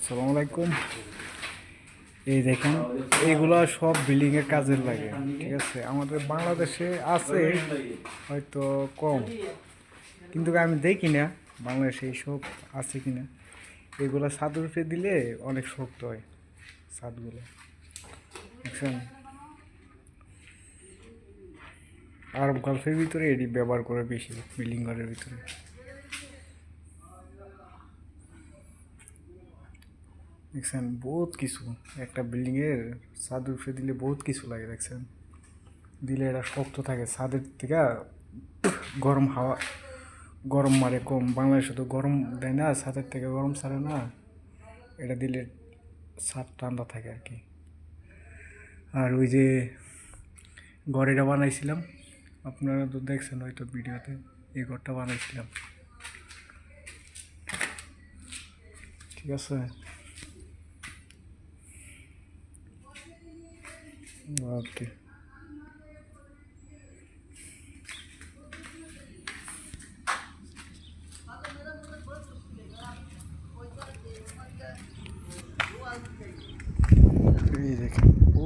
আসসালামু আলাইকুম। এই দেখেন, এইগুলা সব বিল্ডিংয়ের কাজের লাগে। ঠিক আছে, আমাদের বাংলাদেশে আছে হয়তো কম, কিন্তু আমি দেখি না বাংলাদেশে এইসব আছে কিনা। এগুলা ছাদের উপরে দিলে অনেক শক্ত হয় ছাদগুলো, বুঝছেন। আরব গল্ফের ভিতরে এটি ব্যবহার করে বেশি বিল্ডিং ঘরের ভিতরে। দেখছেন বহুত কিছু, একটা বিল্ডিংয়ের ছাদের উপরে দিলে বহুত কিছু লাগে। দেখছেন, দিলে এটা শক্ত থাকে ছাদের থেকে, গরম হাওয়া গরম মারে কম। বাংলাদেশে তো গরম দেয় না, ছাদের থেকে গরম ছাড়ে না। এটা দিলে ছাদ ঠান্ডা থাকে আর কি। আর ওই যে ঘরটা বানাইছিলাম, আপনারা তো দেখছেন হয়তো ভিডিওতে, এই ঘরটা বানাইছিলাম। ঠিক আছে, ওকে। এই দেখেন, ও